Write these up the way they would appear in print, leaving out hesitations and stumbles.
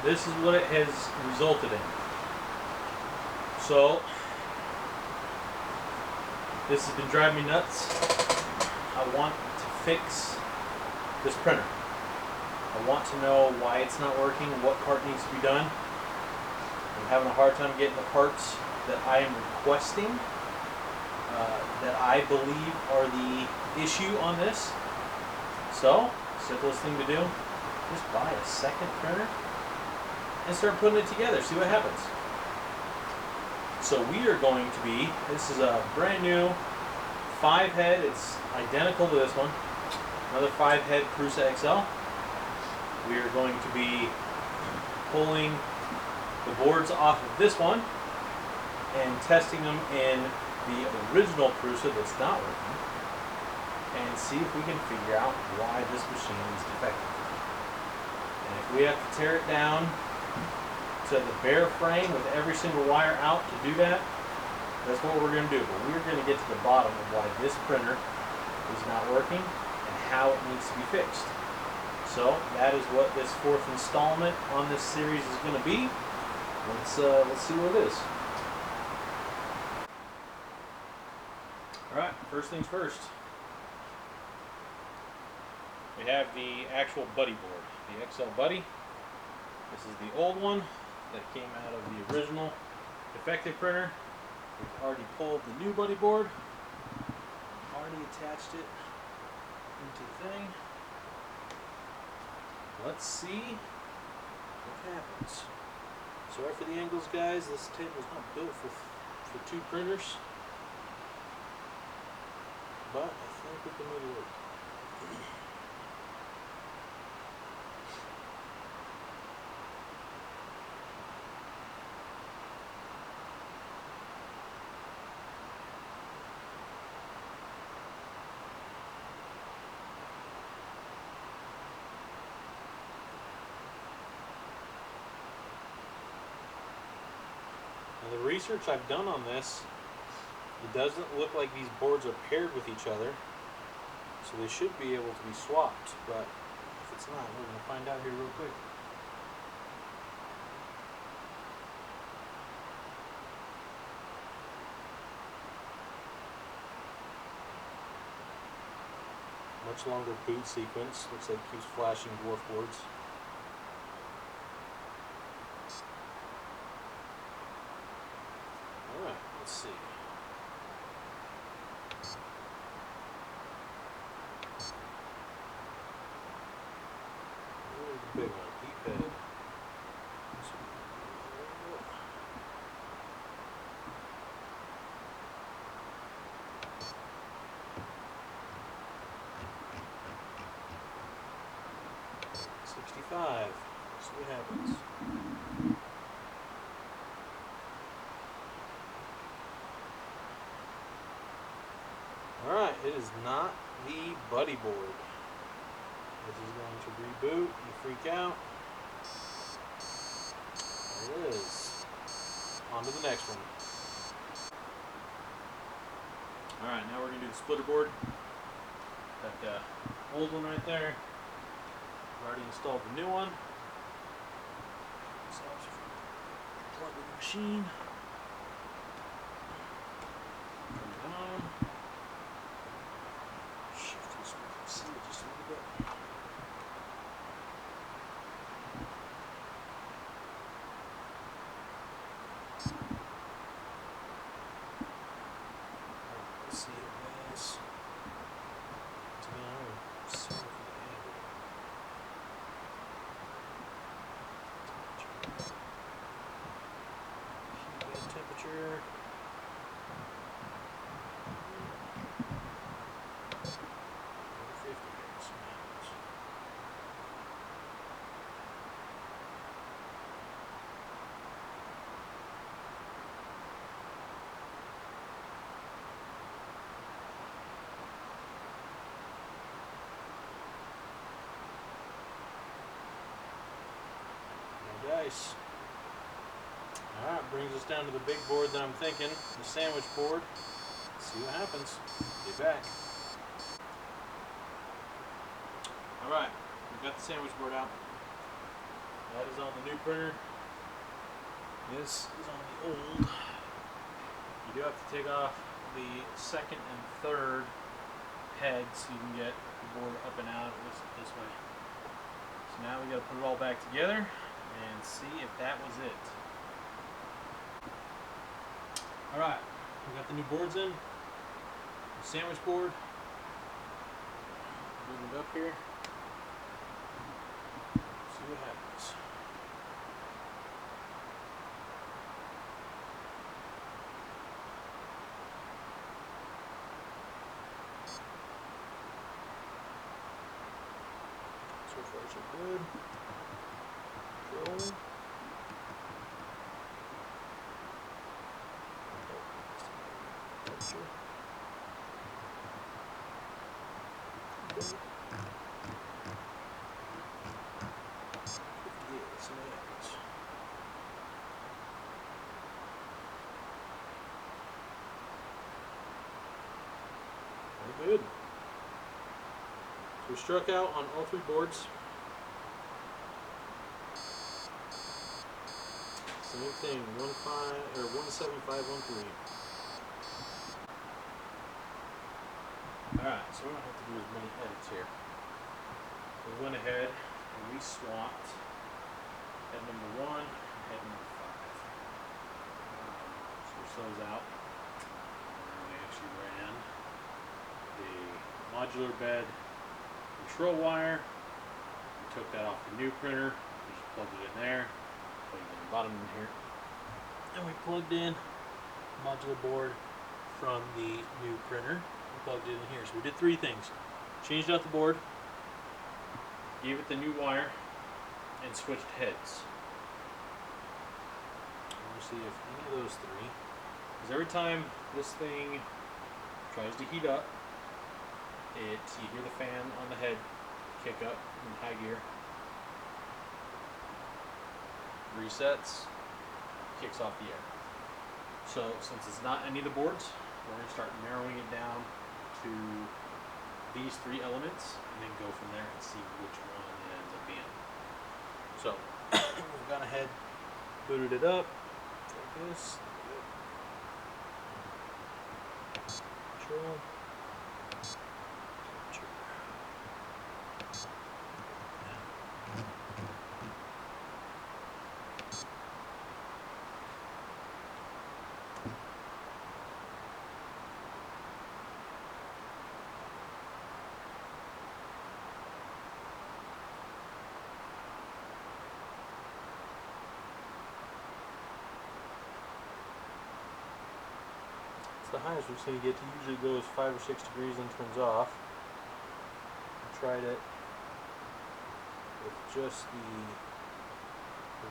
this is what it has resulted in. So this has been driving me nuts. I want to fix this printer. I want to know why it's not working, what part needs to be done. I'm having a hard time getting the parts that I am requesting, that I believe are the issue on this. So, simplest thing to do, just buy a second printer and start putting it together, see what happens. So we are going to be, this is a brand new 5-head, it's identical to this one, another 5-head Prusa XL. We are going to be pulling the boards off of this one and testing them in the original Prusa that's not working, and see if we can figure out why this machine is defective. And if we have to tear it down to the bare frame with every single wire out to do that, that's what we're going to do. But we're going to get to the bottom of why this printer is not working and how it needs to be fixed. So that is what this 4th installment on this series is going to be. Let's see what it is. Alright, first things first. We have the actual buddy board, the XL Buddy. This is the old one that came out of the original defective printer. We've already pulled the new buddy board, already attached it into the thing. Let's see what happens. Sorry for the angles, guys. This table is not built for 2 printers, but I think we can make it work. Now, the research I've done on this, it doesn't look like these boards are paired with each other, so they should be able to be swapped, but if it's not, we're going to find out here real quick. Much longer boot sequence, looks like it keeps flashing dwarf boards. Alright, let's see. Where's the big one? Deep head. $65. See what happens. Alright, it is not the buddy board. This is going to reboot and freak out. There it is. On to the next one. Alright, now we're going to do the splitter board. Got the old one right there. I've already installed the new one. So I'll just plug in the machine. Turn it on. Shift this seat just a little bit. Let's see it is. To be honest, sorry for the angle. Temperature. Dice. Alright, brings us down to the big board that I'm thinking, the sandwich board. Let's see what happens. Get back. Alright, we've got the sandwich board out. That is on the new printer. This is on the old. You do have to take off the second and third head so you can get the board up and out this way. So now we got to put it all back together and see if that was it. Alright, we got the new boards in. The sandwich board. Move it up here. See what happens. So far so good. Control. Very good. So we struck out on all three boards. Same thing, 17513. Alright, so we don't have to do as many edits here. We went ahead and we swapped head number 1 and head number 5. Switch those out. And we actually ran the modular bed control wire. We took that off the new printer, we just plugged it in there, plugged it in the bottom in here, and we plugged in modular board from the new printer. Plugged it in here. So we did three things. Changed out the board, gave it the new wire, and switched heads. We'll see if any of those three, because every time this thing tries to heat up, you hear the fan on the head kick up in high gear, resets, kicks off the air. So since it's not any of the boards, we're going to start narrowing it down to these three elements and then go from there and see which one it ends up being. So we've gone ahead, booted it up like this. Control. The highest we're going to get to usually goes 5 or 6 degrees and turns off. I tried it with just the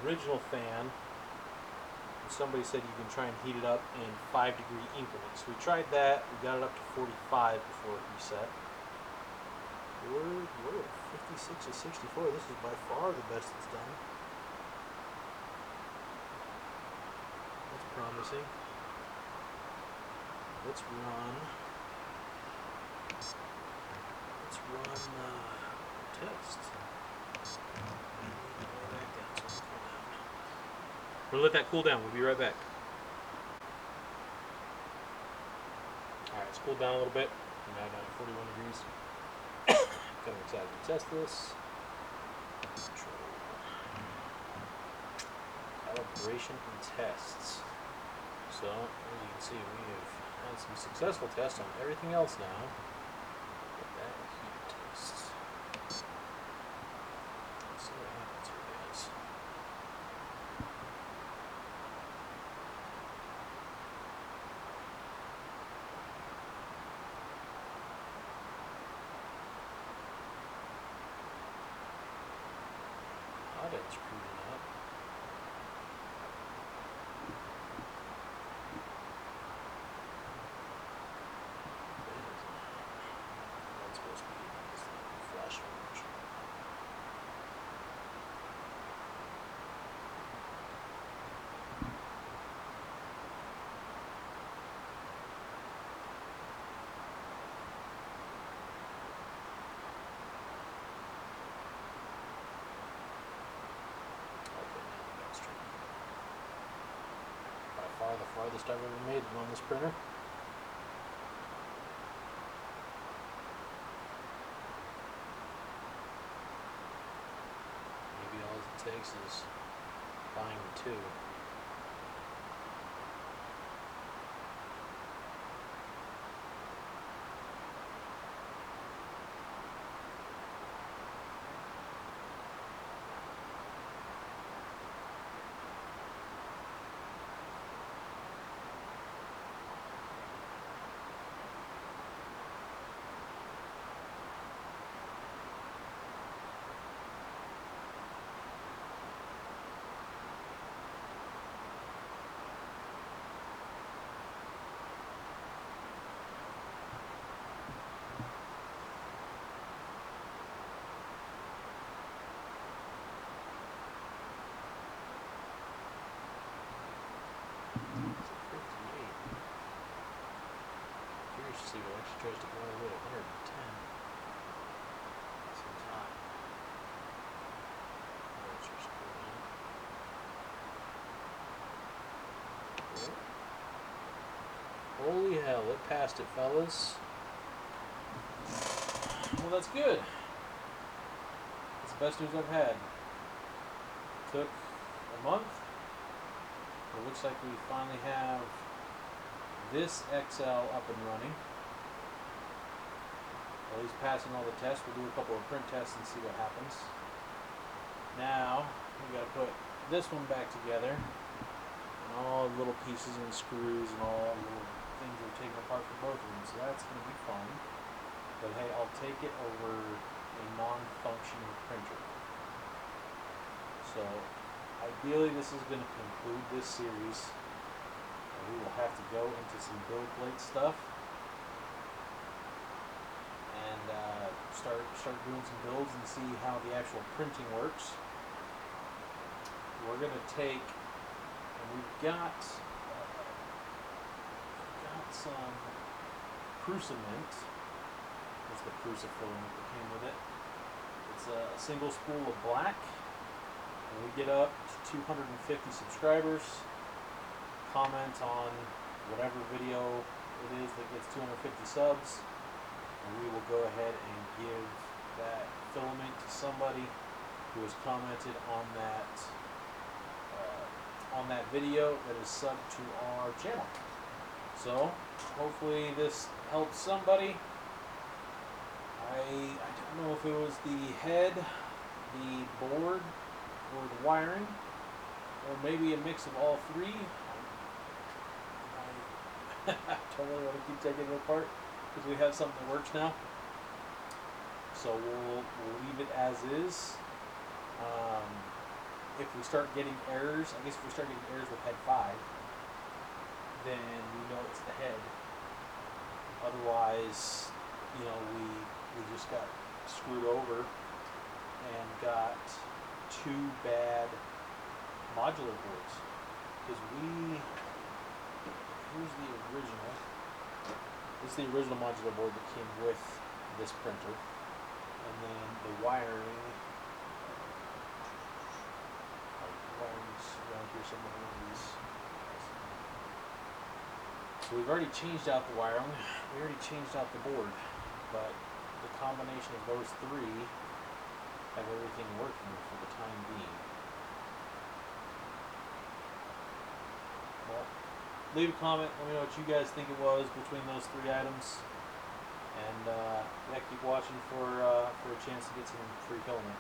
original fan, and somebody said you can try and heat it up in 5-degree increments. So we tried that, we got it up to 45 before it reset. We're at 56 to 64. This is by far the best it's done. That's promising. Let's run test. We're gonna let that cool down. We'll be right back. Alright, it's cooled down a little bit. We're now down at 41 degrees. Kind of excited to test this. Calibration and tests. So, as you can see, we have had some successful tests on everything else now. But that heat test. Let's see what happens here, guys. Hot edge cooling up. farthest I've ever made it on this printer. Maybe all it takes is buying two. See what actually tries to go all the way to 110. Seems hot. Holy hell, it passed it, fellas. Well, that's good. It's the best news I've had. It took a month. It looks like we finally have this XL up and running. At least passing all the tests. We'll do a couple of print tests and see what happens. Now, we got to put this one back together. And all the little pieces and screws and all the little things are taken apart for both of them. So that's going to be fun. But hey, I'll take it over a non-functioning printer. So, ideally this is going to conclude this series. And we will have to go into some build plate stuff. And start doing some builds and see how the actual printing works. We're gonna take, and we've got some Prusa mint. It's the Prusa filament that came with it. It's a single spool of black. When we get up to 250 subscribers, comment on whatever video it is that gets 250 subs. And we will go ahead and give that filament to somebody who has commented on that video that is subbed to our channel. So hopefully this helps somebody. I don't know if it was the head, the board, or the wiring, or maybe a mix of all three. I don't really want to keep taking it apart, because we have something that works now. So we'll leave it as is. If we start getting errors, I guess if we start getting errors with head 5, then we know it's the head. Otherwise, you know, we just got screwed over and got two bad modular boards. Because here's the original. This is the original modular board that came with this printer. And then the wiring's around here somewhere in these. So we've already changed out the wiring. We already changed out the board. But the combination of those three have everything working for the time being. Well, leave a comment. Let me know what you guys think it was between those three items. And yeah, keep watching for a chance to get some free filament.